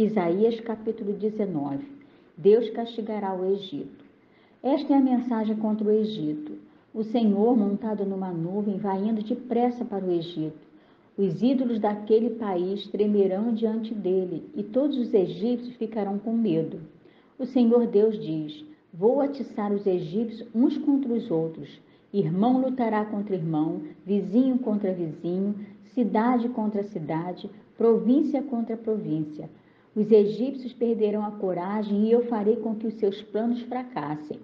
Isaías capítulo 19. Deus castigará o Egito. Esta é a mensagem contra o Egito. O Senhor, montado numa nuvem, vai indo depressa para o Egito. Os ídolos daquele país tremerão diante dele, e todos os egípcios ficarão com medo. O Senhor Deus diz: vou atiçar os egípcios uns contra os outros. Irmão lutará contra irmão, vizinho contra vizinho, cidade contra cidade, província contra província. Os egípcios perderão a coragem e eu farei com que os seus planos fracassem.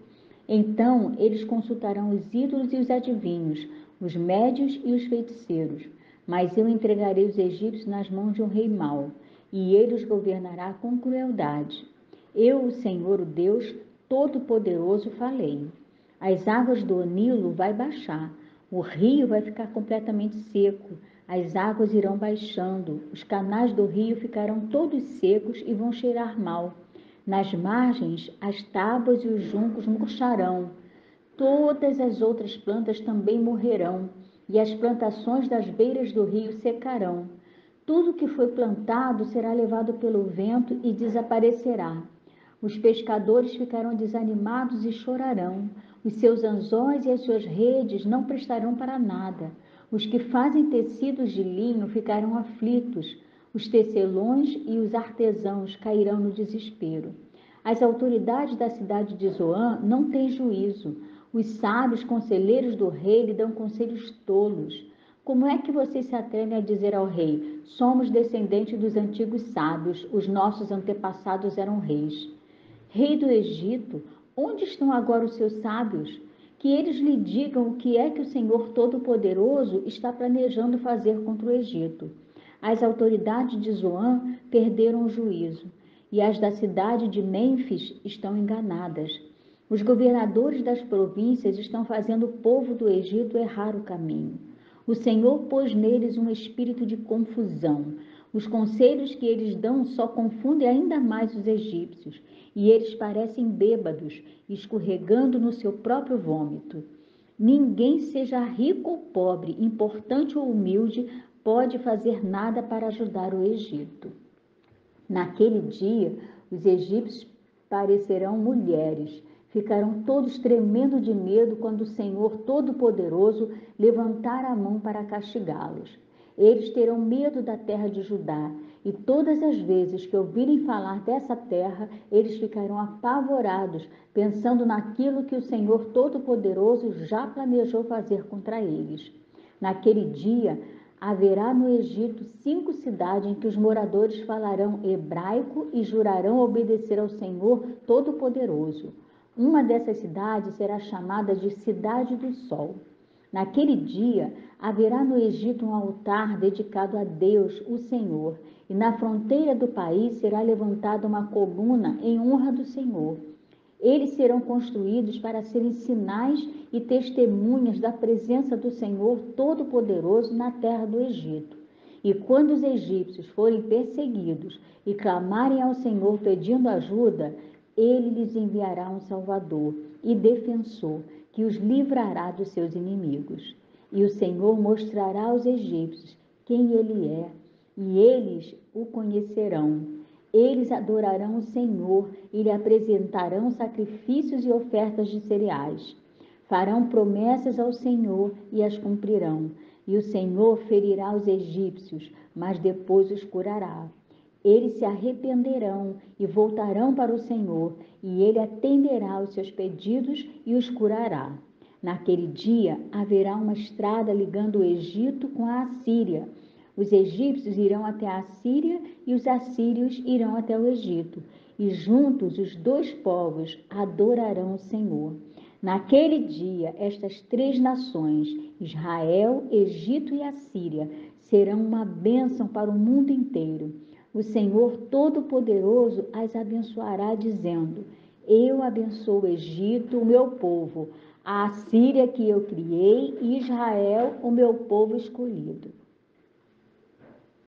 Então eles consultarão os ídolos e os adivinhos, os médios e os feiticeiros. Mas eu entregarei os egípcios nas mãos de um rei mau, e ele os governará com crueldade. Eu, o Senhor, o Deus Todo-Poderoso, falei. As águas do Nilo vai baixar, o rio vai ficar completamente seco, as águas irão baixando, os canais do rio ficarão todos secos e vão cheirar mal. Nas margens, as tábuas e os juncos murcharão. Todas as outras plantas também morrerão, e as plantações das beiras do rio secarão. Tudo que foi plantado será levado pelo vento e desaparecerá. Os pescadores ficarão desanimados e chorarão. Os seus anzóis e as suas redes não prestarão para nada. Os que fazem tecidos de linho ficarão aflitos. Os tecelões e os artesãos cairão no desespero. As autoridades da cidade de Zoan não têm juízo. Os sábios conselheiros do rei lhe dão conselhos tolos. Como é que vocês se atrevem a dizer ao rei: somos descendentes dos antigos sábios, os nossos antepassados eram reis? Rei do Egito, onde estão agora os seus sábios? Que eles lhe digam o que é que o Senhor Todo-Poderoso está planejando fazer contra o Egito. As autoridades de Zoan perderam o juízo, e as da cidade de Mênfis estão enganadas. Os governadores das províncias estão fazendo o povo do Egito errar o caminho. O Senhor pôs neles um espírito de confusão. Os conselhos que eles dão só confundem ainda mais os egípcios, e eles parecem bêbados, escorregando no seu próprio vômito. Ninguém, seja rico ou pobre, importante ou humilde, pode fazer nada para ajudar o Egito. Naquele dia, os egípcios parecerão mulheres. Ficarão todos tremendo de medo quando o Senhor Todo-Poderoso levantar a mão para castigá-los. Eles terão medo da terra de Judá, e todas as vezes que ouvirem falar dessa terra, eles ficarão apavorados, pensando naquilo que o Senhor Todo-Poderoso já planejou fazer contra eles. Naquele dia, haverá no Egito 5 cidades em que os moradores falarão hebraico e jurarão obedecer ao Senhor Todo-Poderoso. Uma dessas cidades será chamada de Cidade do Sol. Naquele dia, haverá no Egito um altar dedicado a Deus, o Senhor, e na fronteira do país será levantada uma coluna em honra do Senhor. Eles serão construídos para serem sinais e testemunhas da presença do Senhor Todo-Poderoso na terra do Egito. E quando os egípcios forem perseguidos e clamarem ao Senhor pedindo ajuda, ele lhes enviará um Salvador e defensor, que os livrará dos seus inimigos. E o Senhor mostrará aos egípcios quem ele é, e eles o conhecerão. Eles adorarão o Senhor e lhe apresentarão sacrifícios e ofertas de cereais. Farão promessas ao Senhor e as cumprirão. E o Senhor ferirá os egípcios, mas depois os curará. Eles se arrependerão e voltarão para o Senhor, e ele atenderá aos seus pedidos e os curará. Naquele dia haverá uma estrada ligando o Egito com a Assíria. Os egípcios irão até a Assíria e os assírios irão até o Egito, e juntos os 2 povos adorarão o Senhor. Naquele dia, estas 3 nações, Israel, Egito e Assíria, serão uma bênção para o mundo inteiro. O Senhor Todo-Poderoso as abençoará, dizendo: eu abençoo o Egito, o meu povo, a Assíria que eu criei, e Israel, o meu povo escolhido.